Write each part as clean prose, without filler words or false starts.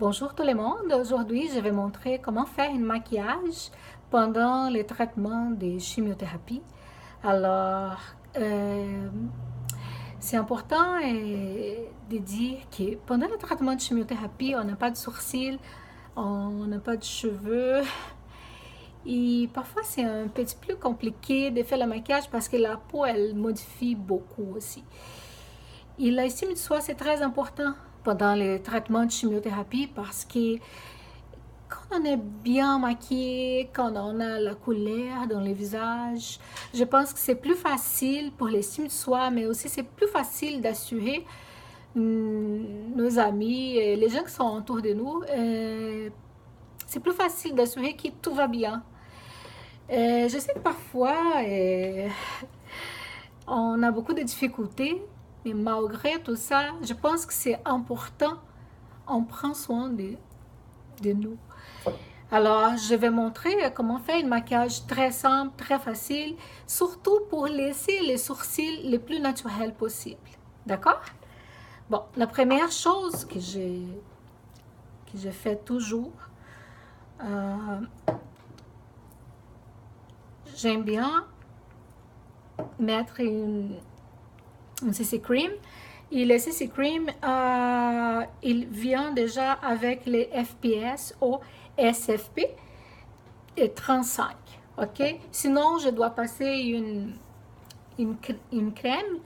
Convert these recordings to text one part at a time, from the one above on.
Bonjour tout le monde, aujourd'hui je vais montrer comment faire un maquillage pendant les traitements de chimiothérapie. Alors, euh, c'est important de dire que pendant le traitement de chimiothérapie, on n'a pas de sourcils, on n'a pas de cheveux. Et parfois, c'est un petit peu plus compliqué de faire le maquillage parce que la peau, elle modifie beaucoup aussi. Et l'estime de soi, c'est très important pendant les traitements de chimiothérapie parce que quand on est bien maquillé, quand on a la couleur dans le visage, je pense que c'est plus facile pour l'estime de soi, mais aussi c'est plus facile d'assurer nos amis, et les gens qui sont autour de nous. C'est plus facile d'assurer que tout va bien. Je sais que parfois, on a beaucoup de difficultés, mais malgré tout ça, je pense que c'est important. On prend soin de nous. Alors, je vais montrer comment faire un maquillage très simple, très facile, surtout pour laisser les sourcils les plus naturels possible. D'accord? Bon, la première chose que je fais toujours, euh, j'aime bien mettre une CC Cream. Et le CC Cream, il vient déjà avec les FPS ou SFP et 35. OK? Sinon, je dois passer une crème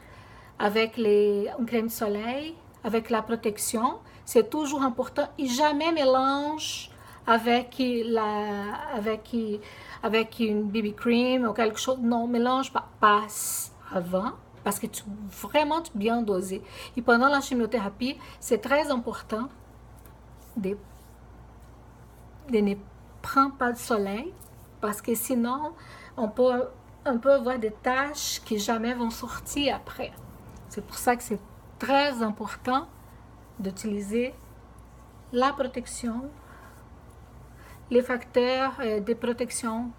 avec une crème soleil, avec la protection. C'est toujours important. Et jamais mélange avec avec une BB cream ou quelque chose. Non, mélange pas. Passe avant parce que vraiment bien dosé. Et pendant la chimiothérapie, c'est très important de, de ne prendre pas de soleil parce que sinon, on peut avoir des taches qui jamais vont sortir après. C'est pour ça que c'est très important d'utiliser la protection, les facteurs de protection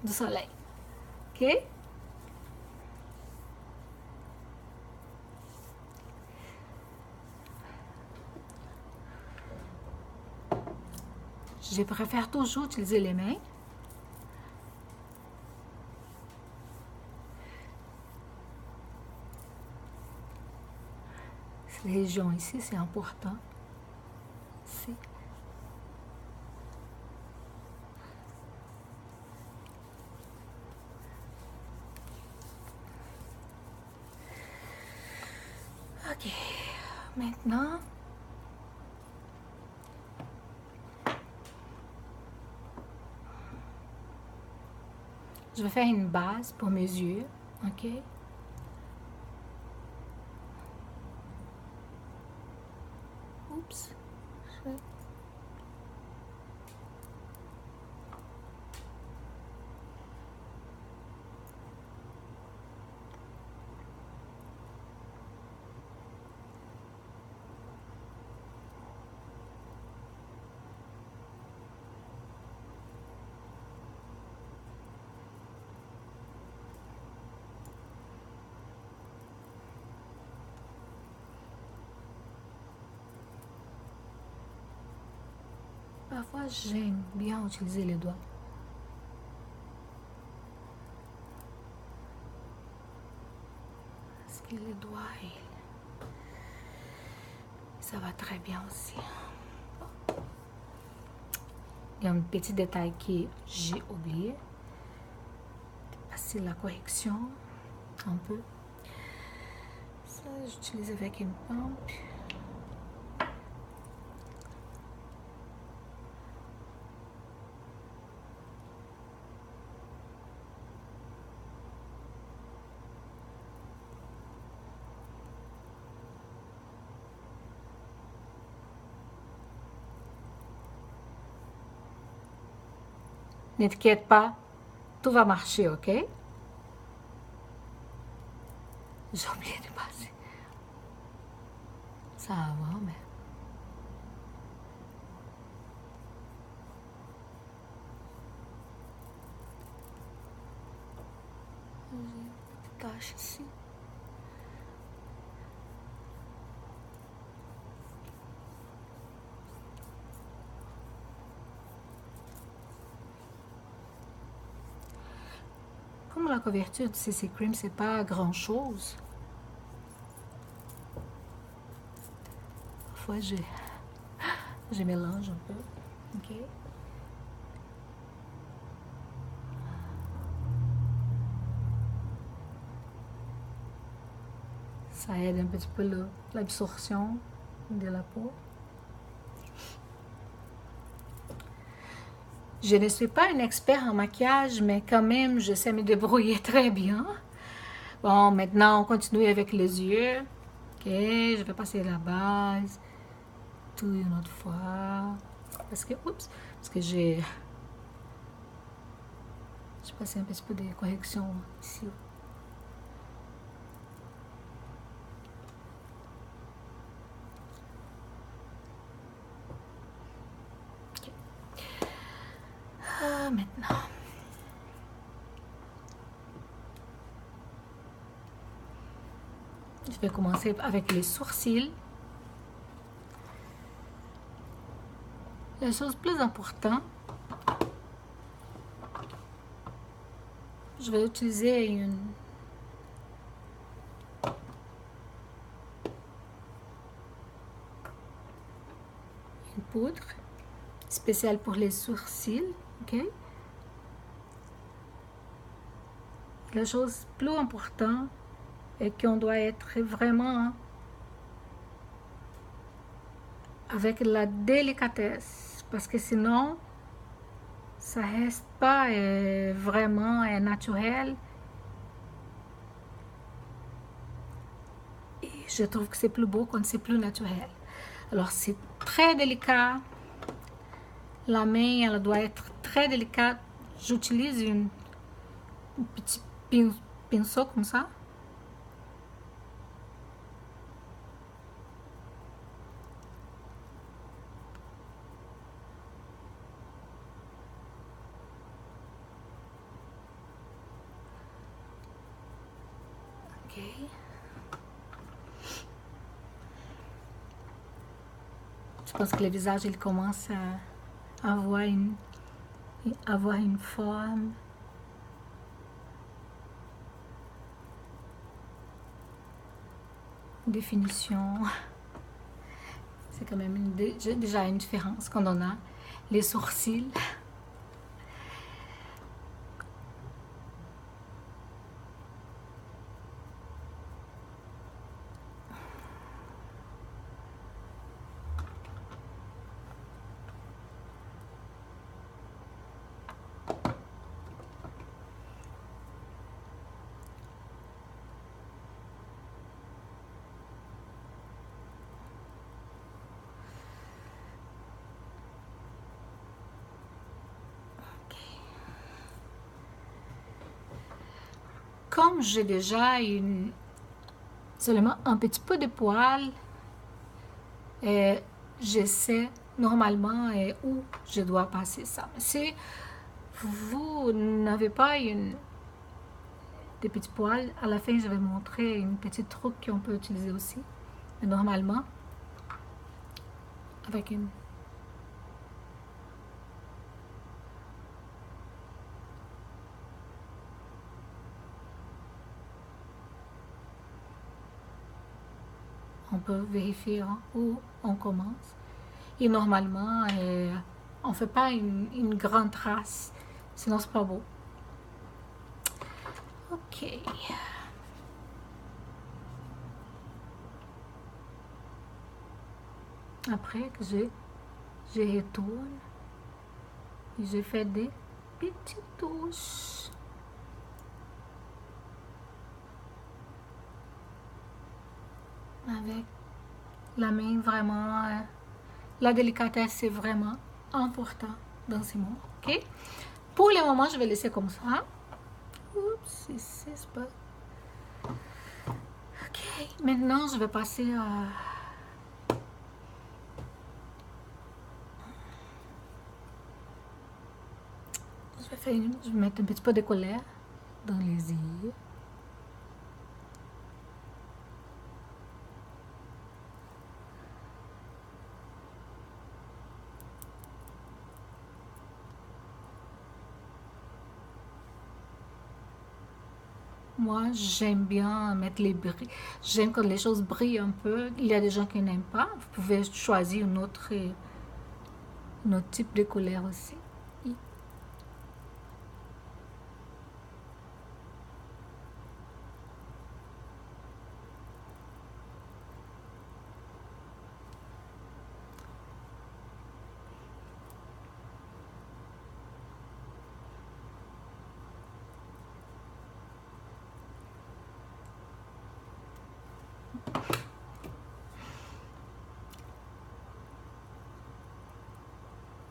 du soleil. OK? Je préfère toujours utiliser les mains. Cette région ici, c'est important. Ici. OK. Maintenant, je vais faire une base pour mes yeux. OK? Oups. Parfois, j'aime bien utiliser les doigts. Parce que les doigts, ça va très bien aussi. Il y a un petit détail que j'ai oublié. Passer la correction un peu. Ça, j'utilise avec une pompe. Ne t'inquiète pas, tout va marcher, ok? J'ai oublié de passer. Ça va, mais... J'ai une petite tache ici. comme la couverture du CC Cream, c'est pas grand-chose. Parfois, je mélange un peu. OK? Ça aide un petit peu l'absorption de la peau. Je ne suis pas une experte en maquillage, mais quand même, je sais me débrouiller très bien. Bon, maintenant, on continue avec les yeux. OK, je vais passer la base tout une autre fois. Parce que, oups, parce que j'ai passé un petit peu de correction ici. OK. Maintenant. Je vais commencer avec les sourcils. La chose plus importante, je vais utiliser une poudre spéciale pour les sourcils. OK? La chose plus importante est qu'on doit être vraiment avec la délicatesse, parce que sinon, ça reste pas vraiment naturel. Et je trouve que c'est plus beau quand c'est plus naturel. Alors, c'est très délicat. La main, elle doit être très délicate. J'utilise un petit pinceau comme ça. OK. Je pense que le visage, il commence à avoir une forme. Définition. C'est quand même déjà une différence quand on a les sourcils. Comme j'ai déjà seulement un petit peu de poils, je sais normalement où je dois passer ça. Si vous n'avez pas des petits poils, à la fin je vais montrer une petite truc qu'on peut utiliser aussi. Mais normalement, avec on peut vérifier où on commence. Et normalement, on ne fait pas une grande trace, sinon c'est pas beau. OK. Après que je retourne et je fais des petites touches. Avec la main, vraiment, la délicatesse, c'est vraiment important dans ces moments. OK? Pour le moment, je vais laisser comme ça. Oups, c'est pas... OK. Maintenant, je vais passer à... Je vais mettre un petit peu de colère dans les yeux. Moi, j'aime bien mettre les bris. J'aime quand les choses brillent un peu. Il y a des gens qui n'aiment pas. Vous pouvez choisir une autre type de couleur aussi.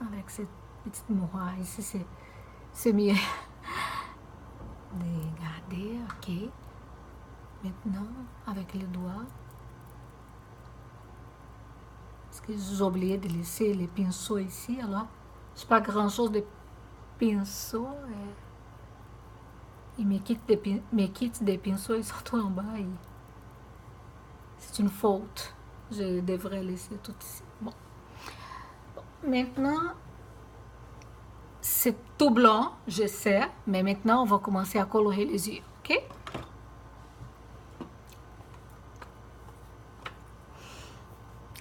Avec cette petite mouroir ici, c'est mieux de garder. Ok. Maintenant, avec le doigt, parce que j'ai oublié de laisser les pinceaux ici, alors j'ai pas grand chose de pinceaux. Et mes kits de pinceaux, ils sont tout en bas. C'est une faute. Je devrais laisser tout ici. Bon. Maintenant, c'est tout blanc, je sais, mais maintenant, on va commencer à colorer les yeux, ok?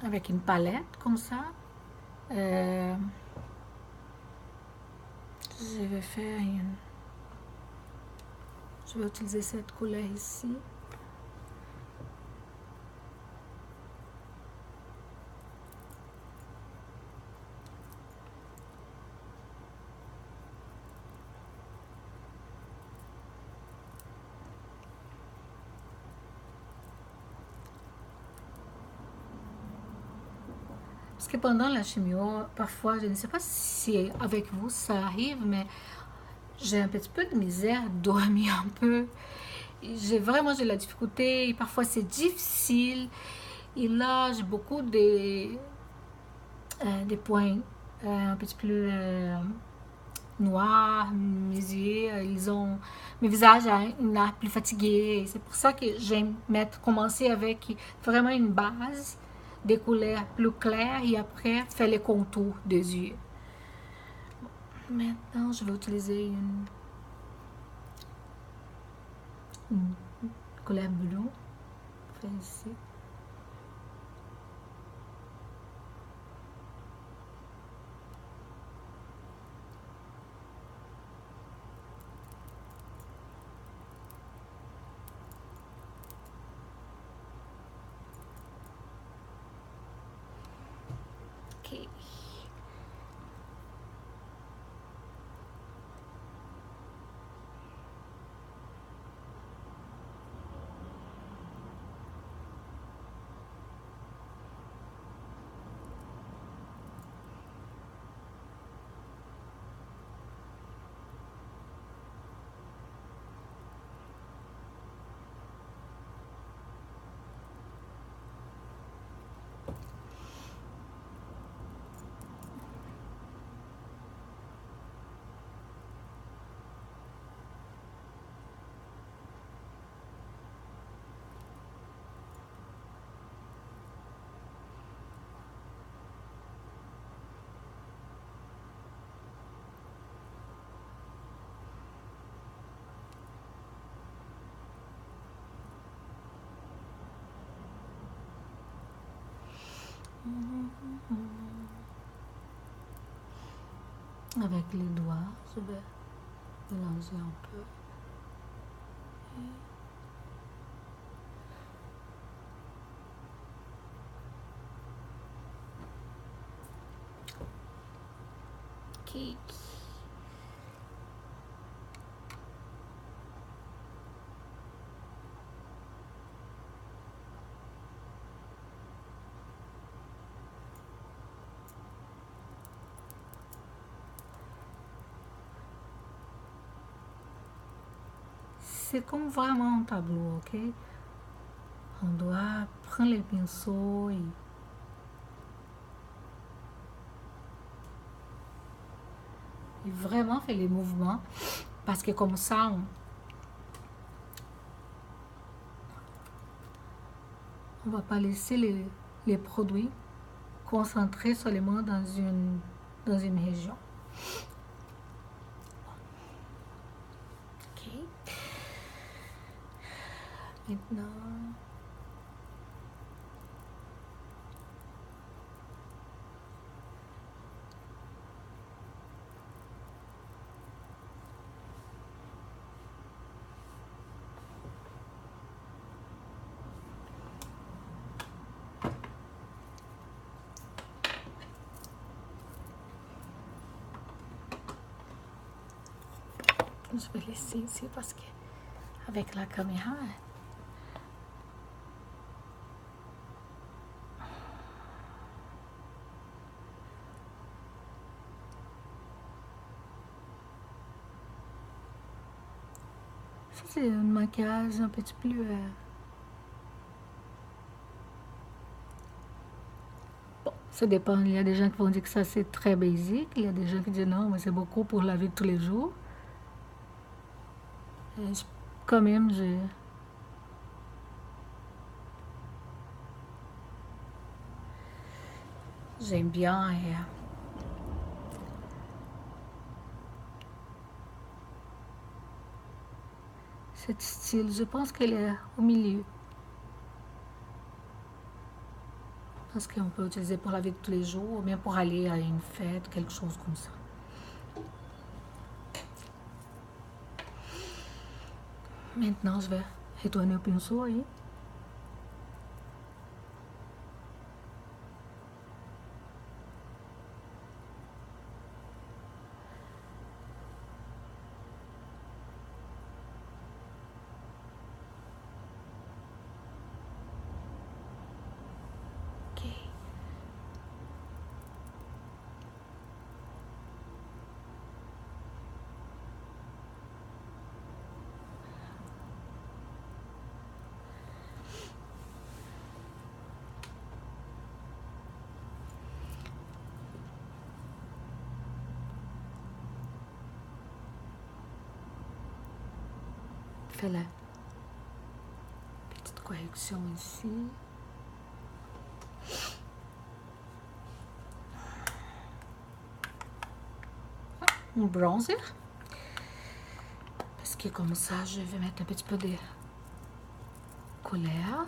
Avec une palette, comme ça. Je vais faire une... Je vais utiliser cette couleur ici. Parce que pendant la chimio, parfois, je ne sais pas si avec vous ça arrive, mais j'ai un petit peu de misère à dormir un peu. J'ai vraiment de la difficulté. Parfois, c'est difficile. Et là, j'ai beaucoup des points un petit peu noirs. Mes yeux, mes visages ont l'air plus fatigué. C'est pour ça que j'aime commencer avec vraiment une base des couleurs plus claires et après faire les contours des yeux. Maintenant, je vais utiliser une couleur bleue. Faire ici. Ok. Avec les doigts, je vais mélanger un peu. Ok. C'est comme vraiment un tableau, ok? On doit prendre les pinceaux et vraiment faire les mouvements parce que comme ça, on va pas laisser les produits concentrés seulement dans une région. Ok. Maintenant, je vais laisser ici parce que avec la caméra, c'est un maquillage un petit peu plus... Bon, ça dépend. Il y a des gens qui vont dire que ça c'est très basique. Il y a des gens qui disent non, mais c'est beaucoup pour la vie de tous les jours. Et quand même, j'aime bien cet style. Je pense qu'elle est au milieu. Parce qu'on peut utiliser pour la vie de tous les jours ou bien pour aller à une fête, quelque chose comme ça. Maintenant, je vais retourner au pinceau aí. Ok. Fais la petite correction ici. Un bronzer. Parce que comme ça, je vais mettre un petit peu de couleur.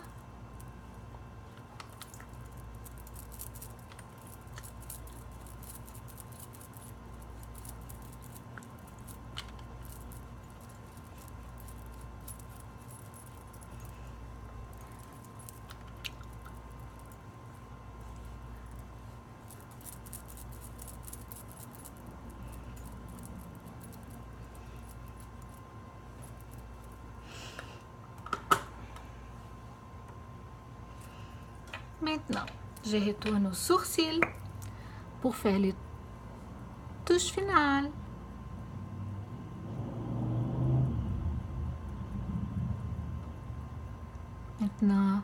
Maintenant, je retourne au sourcil pour faire les touches finales. Maintenant,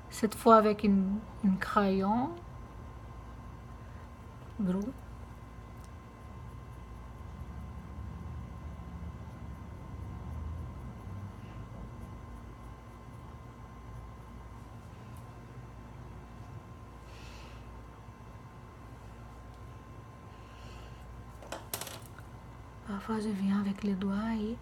cette fois avec une crayon gros. Parfois, je viens avec les doigts et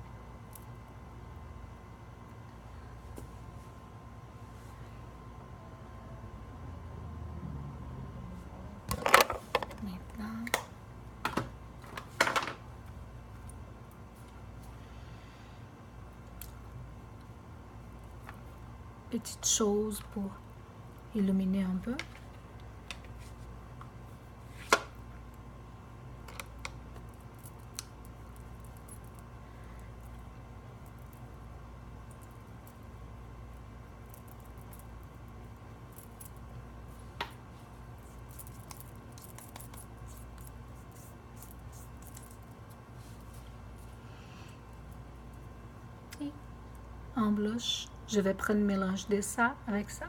maintenant, petite chose pour illuminer un peu. Et en blush, je vais prendre un mélange de ça avec ça.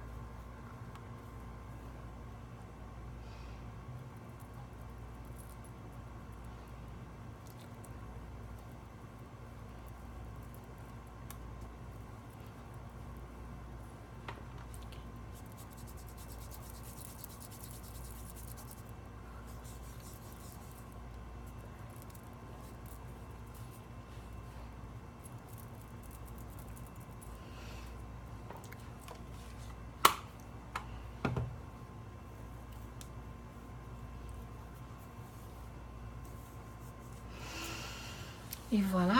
Et voilà.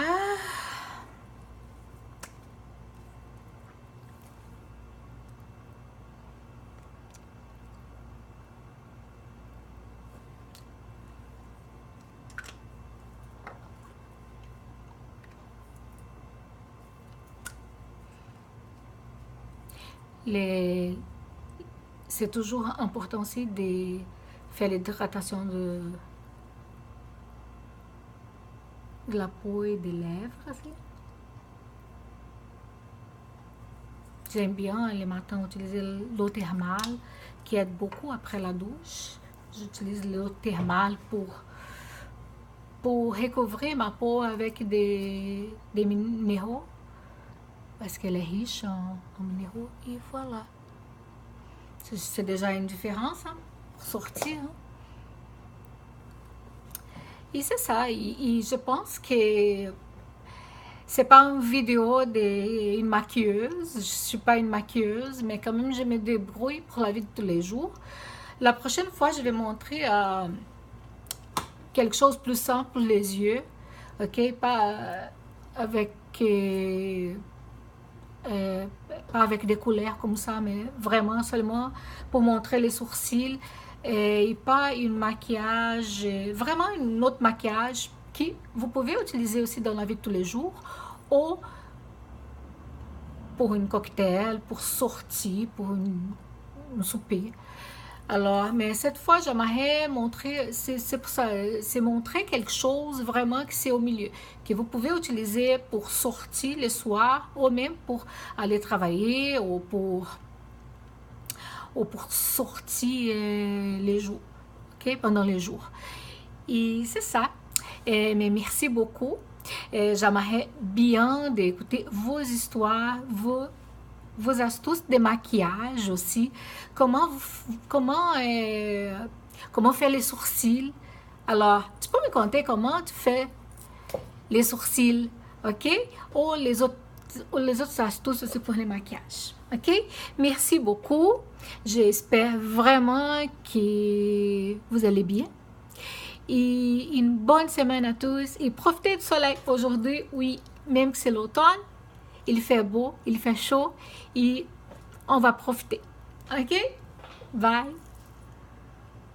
C'est toujours important aussi de faire l'hydratation de la peau et des lèvres aussi. J'aime bien les matins utiliser l'eau thermale qui aide beaucoup après la douche. J'utilise l'eau thermale pour recouvrir ma peau avec des minéraux parce qu'elle est riche en minéraux. Et voilà. C'est déjà une différence hein, pour sortir. Hein. Et c'est ça. Et je pense que c'est pas une vidéo d'une maquilleuse. Je suis pas une maquilleuse, mais quand même je me débrouille pour la vie de tous les jours. La prochaine fois, je vais montrer quelque chose de plus simple pour les yeux. Ok, avec pas avec des couleurs comme ça, mais vraiment seulement pour montrer les sourcils et pas une maquillage, vraiment un autre maquillage qui vous pouvez utiliser aussi dans la vie de tous les jours ou pour une cocktail, pour sortir, pour un souper. Alors, mais cette fois, j'aimerais montrer, c'est pour ça, c'est montrer quelque chose vraiment que c'est au milieu, que vous pouvez utiliser pour sortir le soir ou même pour aller travailler ou pour sortir les jours, ok, pendant les jours. Et c'est ça. Mais merci beaucoup. J'aimerais bien d'écouter vos histoires, vos astuces de maquillage aussi. Comment faire les sourcils. Alors, tu peux me conter comment tu fais les sourcils, ok? Ou les autres astuces aussi pour les maquillages, ok? Merci beaucoup. J'espère vraiment que vous allez bien. Et une bonne semaine à tous. Et profitez du soleil aujourd'hui, oui, même que c'est l'automne. Il fait beau, il fait chaud et on va profiter. Ok? Bye!